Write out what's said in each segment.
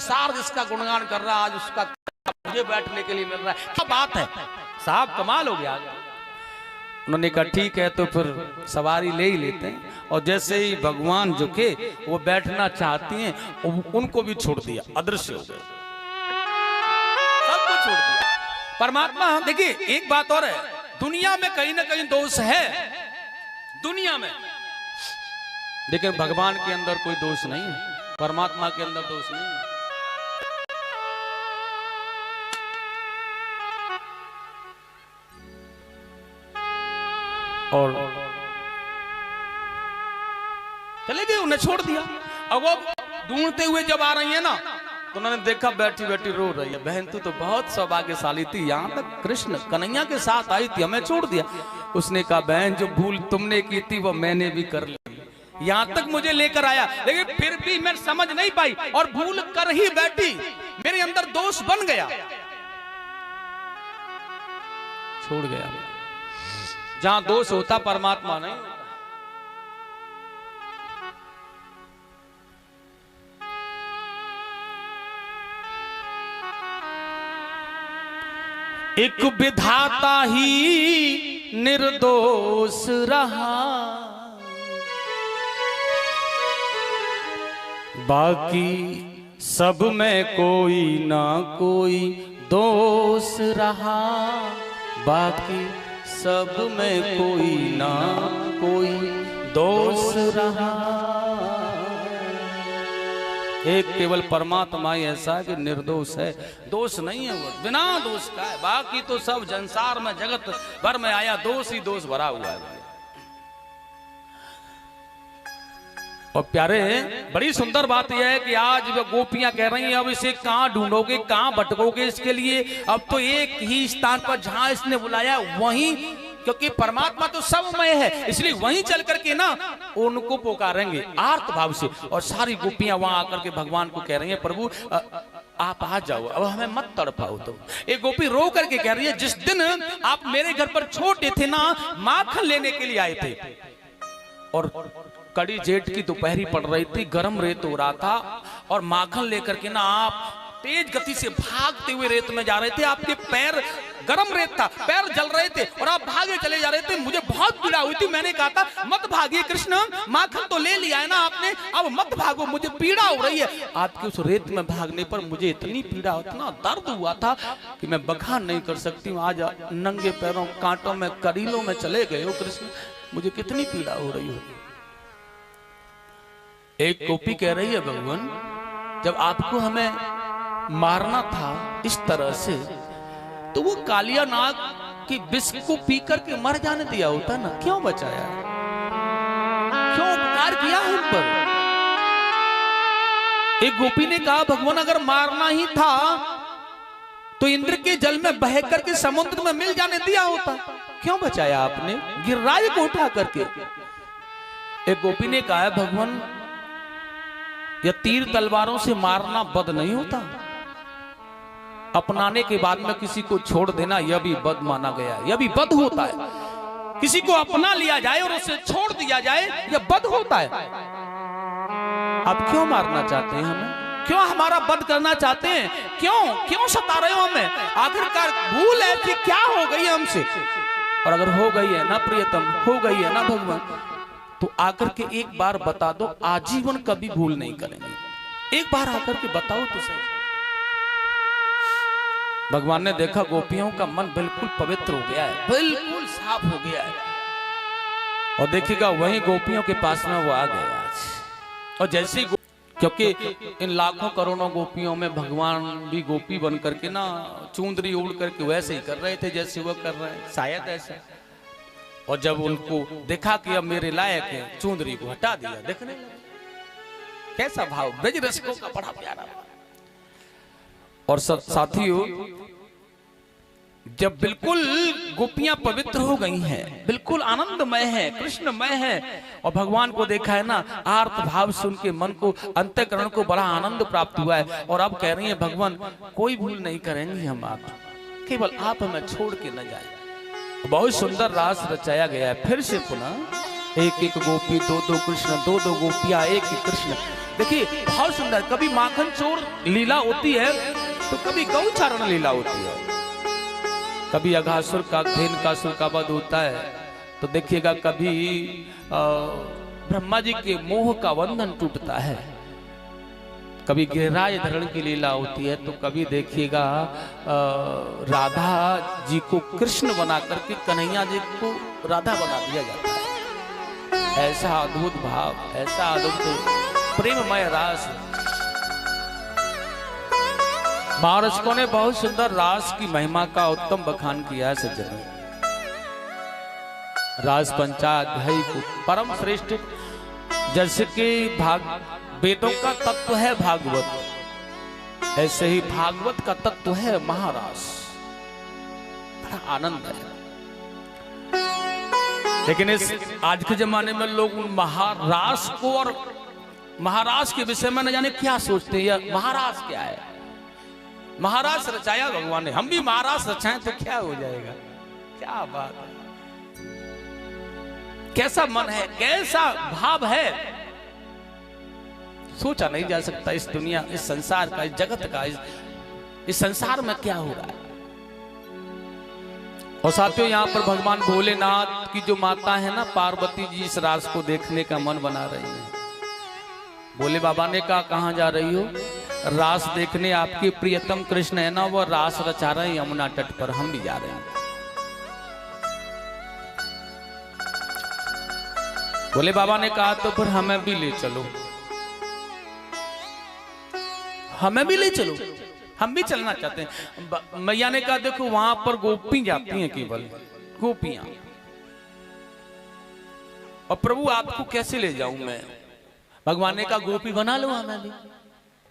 संसार जिसका गुणगान कर रहा है, आज उसका मुझे बैठने के लिए मिल रहा है, क्या बात है साहब, कमाल हो गया। उन्होंने कहा ठीक है तो फिर सवारी ले ही लेते हैं। और जैसे ही भगवान झुके वो बैठना चाहती हैं, उनको भी छोड़ दिया, अदृश्य हो गए, सबको छोड़ दिया। परमात्मा, देखिए एक बात और है, दुनिया में कहीं ना कहीं दोष है, दुनिया में, लेकिन भगवान के अंदर कोई दोष नहीं है, परमात्मा के अंदर दोष नहीं है। और चले गए, उन्हें छोड़ दिया। अब वो ढूंढते हुए जब आ रही है ना, तो उन्होंने देखा बैठी बैठी रो रही है। बहन तू तो बहुत सौभाग्यशाली थी, यहाँ तक कृष्ण कन्हैया के साथ आई थी, हमें छोड़ दिया। उसने कहा बहन जो भूल तुमने की थी वो मैंने भी कर ली, यहाँ तक मुझे लेकर आया, लेकिन फिर भी मैं समझ नहीं पाई और भूल कर ही बैठी, मेरे अंदर दोष बन गया, छोड़ गया। जहां दोष होता परमात्मा नहीं। एक विधाता ही निर्दोष रहा, बाकी सब में कोई ना कोई दोष रहा, बाकी सब में कोई ना कोई दोष रहा। एक केवल परमात्मा ही ऐसा कि निर्दोष है, दोष नहीं है, वो बिना दोष का है, बाकी तो सब संसार में जगत भर में आया दोष ही दोष भरा हुआ है। और प्यारे, बड़ी सुंदर बात यह है कि आज वो गोपियां कह रही हैं अब इसे कहां ढूंढोगे, कहां भटकोगे इसके लिए, अब तो एक ही स्थान पर जहां इसने बुलाया वहीं, क्योंकि परमात्मा तो सबमय है, इसलिए वहीं चल करके ना उनको पुकारेंगे आर्त भाव से। और सारी गोपियां वहां आकर के भगवान को कह रही हैं प्रभु आप आ जाओ, अब हमें मत तड़पाओ। तो एक गोपी रो करके कह रही है जिस दिन आप मेरे घर पर छोटे थे ना, माखन लेने के लिए आए थे, और कड़ी जेठ की दोपहरी पड़ रही थी, गर्म रेत हो रहा था, और माखन लेकर के ना आप तेज गति से भागते हुए रेत में जा रहे थे, आपके पैर गर्म रेत था, पैर जल रहे थे और आप भागे चले जा रहे थे। मुझे बहुत पीड़ा हुई थी, मैंने कहा था मत भागिए कृष्ण, माखन तो ले लिया है ना आपने, अब मत भागो, मुझे पीड़ा हो रही है। आपके उस रेत में भागने पर मुझे इतनी पीड़ा, इतना दर्द हुआ था कि मैं बखान नहीं कर सकती हूँ। आज नंगे पैरों कांटों में करीलों में चले गए हो कृष्ण, मुझे कितनी पीड़ा हो रही हो। एक गोपी कह रही है भगवान जब आपको हमें मारना था इस तरह से, तो वो कालिया नाग की विष को पी करके मर जाने दिया होता ना, क्यों बचाया, क्यों उपकार किया हम पर। एक गोपी ने कहा भगवान अगर मारना ही था तो इंद्र के जल में बह करके समुद्र में मिल जाने दिया होता, क्यों बचाया आपने गिरिराज को उठा करके। एक गोपी ने कहा भगवान यह तीर तलवारों से मारना बद नहीं होता, अपनाने के बाद में किसी को छोड़ देना यह भी बद माना गया है, यह भी बद होता है। किसी को अपना लिया जाए और उसे छोड़ दिया जाए यह बद होता है। आप क्यों मारना चाहते हैं हमें, क्यों हमारा बद करना चाहते हैं, क्यों सता रहे हो हमें, आखिरकार भूल ऐसी क्या हो गई हमसे। और अगर हो गई है ना प्रियतम, हो गई है ना भगवान, तो आकर के एक बार बता दो, आजीवन कभी भूल नहीं करेंगे, एक बार आकर के बताओ तो सही। भगवान ने देखा गोपियों का मन बिल्कुल पवित्र हो गया है, बिल्कुल साफ हो गया है, और देखिएगा वहीं गोपियों के पास में वो आ गए आज। और जैसे क्योंकि इन लाखों करोड़ों गोपियों में भगवान भी गोपी बन करके ना चुंदरी उड़ करके वैसे ही कर रहे थे जैसे वो कर रहे हैं, शायद ऐसा। और जब उनको देखा कि अब मेरे लायक है, चुंदरी को हटा दिया, देखने लगे। कैसा भाव, ब्रज रसिकों का बड़ा प्यारा। और साथियों जब बिल्कुल गोपियां पवित्र हो गई हैं, बिल्कुल आनंदमय है, कृष्णमय है, और भगवान को देखा है ना, आर्त भाव से उनके मन को, अंतःकरण को बड़ा आनंद प्राप्त हुआ है। और अब कह रही है भगवान कोई भूल नहीं करेंगे हम, आप केवल आप हमें छोड़ के न जाए। बहुत सुंदर रास रचाया गया है। फिर से पुनः एक एक गोपी दो दो कृष्ण, दो दो गोपियां एक ही कृष्ण, देखिए बहुत सुंदर, कभी माखन चोर लीला होती है तो कभी गौचारण लीला होती है, कभी अघासुर का धेनुकासुर का वध होता है, तो देखिएगा कभी ब्रह्मा जी के मोह का बंधन टूटता है, कभी गिरिराज धरण की लीला होती है, तो कभी देखिएगा राधा जी को कृष्ण बना करके कन्हैया जी को राधा बना दिया जाता है। ऐसा अद्भुत भाव, ऐसा अद्भुत प्रेममय रास। महाराजों ने बहुत सुंदर रास की महिमा का उत्तम बखान किया है सज्जनों। रास पंचाध्यायी को परम श्रेष्ठ, जैसे कि वेदों का तत्व है भागवत, ऐसे ही भागवत का तत्व है महारास। बड़ा आनंद है। लेकिन इस आज के जमाने में लोग महारास को और महारास के विषय में न जाने क्या सोचते हैं। महारास क्या है? महारास रचाया भगवान ने, हम भी महारास रचाएं तो क्या हो जाएगा? क्या बात है, कैसा मन है, कैसा भाव है, सोचा नहीं जा सकता। इस दुनिया, इस संसार का, इस जगत का, इस संसार में क्या हो रहा है। और साथियों, यहाँ पर भगवान भोलेनाथ की जो माता है ना पार्वती जी, इस रास को देखने का मन बना रही है। भोले बाबा ने कहा कहां जा रही हो? रास देखने। आपके प्रियतम कृष्ण है ना, वो रास रचा रहे हैं यमुना तट पर, हम भी जा रहे हैं। भोले बाबा ने कहा तो फिर हमें भी ले चलो, हमें भी ले चलो, हम भी चलना चाहते हैं। मैया ने कहा देखो वहां पर गोपी जाती हैं, केवल गोपियां, और प्रभु आपको कैसे ले जाऊं मैं? भगवान ने कहा गोपी बना लो, हमें भी,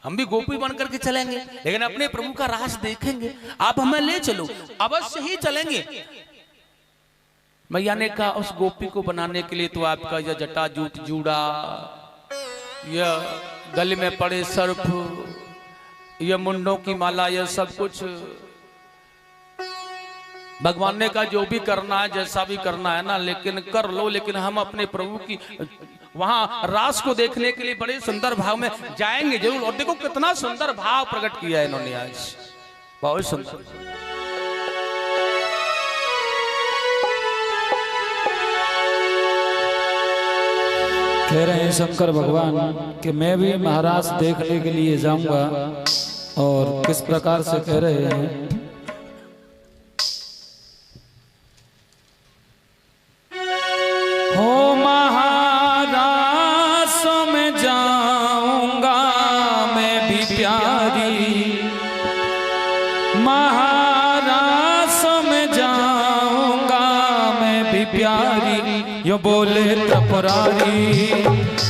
हम भी गोपी बन करके चलेंगे, लेकिन अपने प्रभु का रास देखेंगे। आप हमें ले चलो, अवश्य ही चलेंगे। मैया ने कहा उस गोपी को बनाने के लिए तो आपका यह जटा जूट जूड़ा, यह गले में पड़े सर्प, यह मुंडों की माला, यह सब कुछ भगवान ने कहा जो भी करना है, जैसा भी करना है ना, लेकिन कर लो, लेकिन हम अपने प्रभु की वहां रास को देखने के लिए बड़े सुंदर भाव में जाएंगे जरूर। और देखो कितना सुंदर भाव प्रकट किया है इन्होंने आज, बहुत सुंदर। कह रहे हैं शंकर भगवान कि मैं भी महाराज देखने के लिए जाऊंगा, और किस प्रकार से कह रहे हैं? हो महाराज में जाऊंगा मैं भी प्यारी, महाराज में जाऊंगा मैं भी प्यारी, यो बोले त्रिपुरारी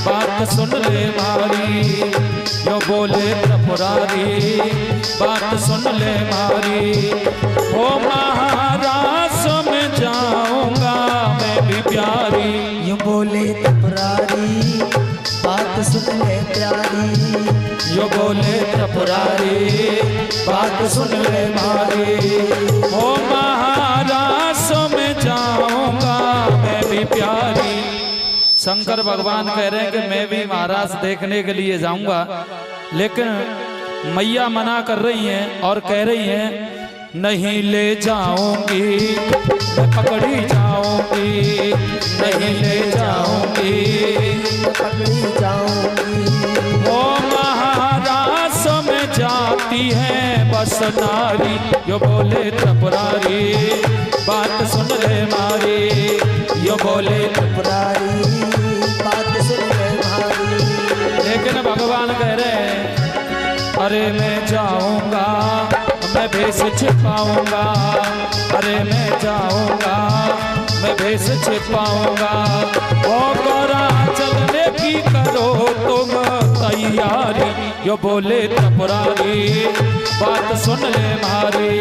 बात सुन ले मारी, यो बोले त्रिपुरारी बात सुन ले मारी। ओ महाराज में जाऊंगा मैं भी प्यारी, यो बोले त्रिपुरारी बात सुन ले प्यारी, यो बोले त्रिपुरारी बात सुन ले मारी। ओ महाराज में जाऊंगा मैं भी प्यारी। शंकर भगवान कह रहे हैं कि मैं भी महाराज देखने के लिए जाऊंगा, लेकिन मैया मना कर रही हैं और कह रही हैं नहीं ले जाऊंगी, मैं पकड़ी जाऊंगी, नहीं ले जाऊंगी, मैं पकड़ी जाऊंगी। ओ महाराज में जाती है बस नारी, यो बोले त्रिपुरारी बात सुन ले मारी, यो बोले त्रिपुरारी बात सुन ले मारी। लेकिन भगवान कह रहे हैं अरे मैं जाऊंगा, मैं भेष छिपाऊंगा, अरे मैं जाऊंगा, मैं भेष छिपाऊंगा। ओ गोरा चलने की करो तुम तैयारी, यो बोले त्रिपुरारी बात सुन ले मारी।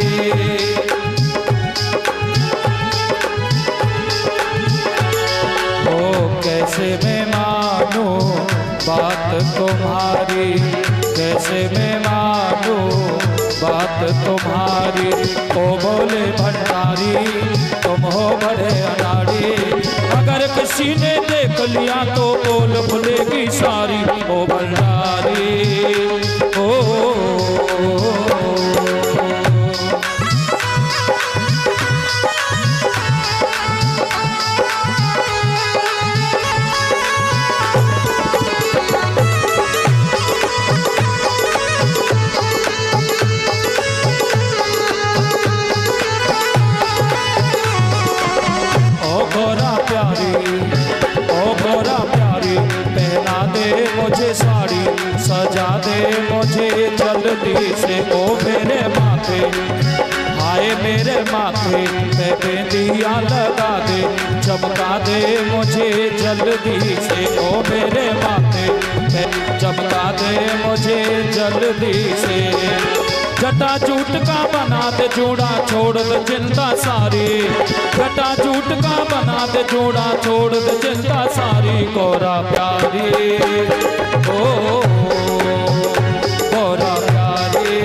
ओ कैसे मैं मानू बात तुम्हारी, कैसे मैं मानू बात तुम्हारी। ओ बोले भंडारी तुम हो बड़े अनाड़ी, अगर किसी किसी ने देख लिया तो बोल खुलेगी सारी। ओ भंडारी ओ मुझे साड़ी सजा दे मुझे जल्दी से। ओ मेरे माथे हाय मेरे माथे पे बिंदिया लगा दे, चमका दे मुझे जल्दी से। ओ मेरे माथे पे चमका दे मुझे जल्दी से। जटा जूट का बना दे जोड़ा छोड़ दे चिंता सारी। जटा जूट का बना दे जोड़ा छोड़ दे चिंता सारी। गौरा प्यारी ओ गौरा प्यारी।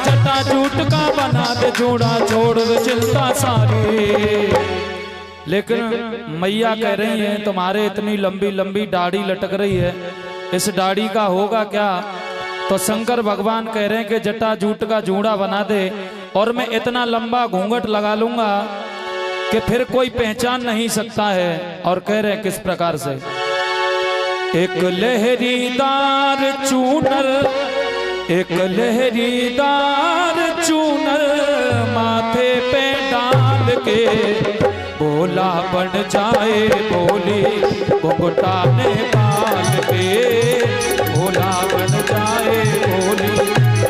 जटा जूट का बना दे जोड़ा छोड़ दे चिंता सारी। लेकिन मैया कह रही है तुम्हारे इतनी लंबी लंबी दाढ़ी लटक रही है, इस दाढ़ी का होगा क्या? तो शंकर भगवान कह रहे हैं कि जटा जूट का जोड़ा बना दे और मैं इतना लंबा घूंघट लगा लूंगा कि फिर कोई पहचान नहीं सकता है। और कह रहे हैं किस प्रकार से, एक लहरीदार चूनर एक लहरीदार चूनर माथे पे डाल के भोला बन जाए भोली घुंघटा ने बाल के। भोला बन जाए भोली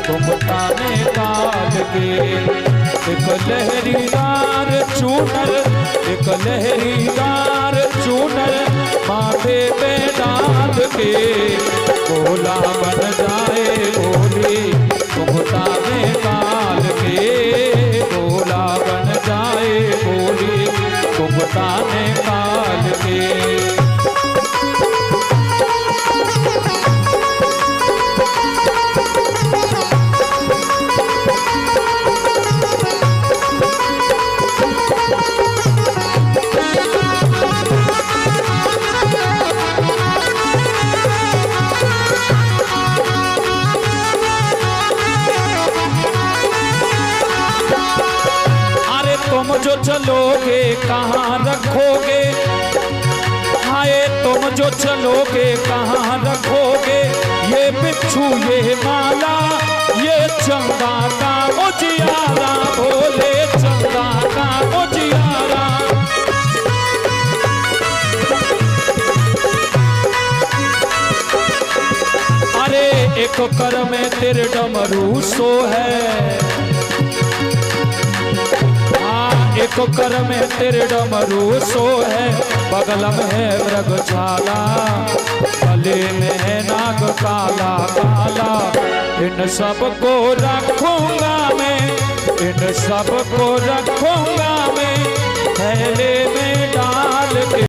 घुंघटा ने बाल के। एक लहरीदार चूनर एक लहरीदार चूनर माथे पे डाल के भोला बन जाए भोली घुंघटा में बाल के। भोला बन जाए भोली घुंघटा में बाल के। तुम जो चलोगे कहाँ रखोगे, हाय तुम जो चलोगे कहाँ रखोगे। ये बिच्छू ये माला ये चंदा का उजियारा भोले चंदा का उजियारा। अरे एक कर में तेरे डमरू सो है, एक कर में तेरे डमरू सो है। बगल में है मृगशाला गले में है नाग काला काला। इन सब को रखूंगा मैं इन सब को रखूंगा मैं थैले में डाल के।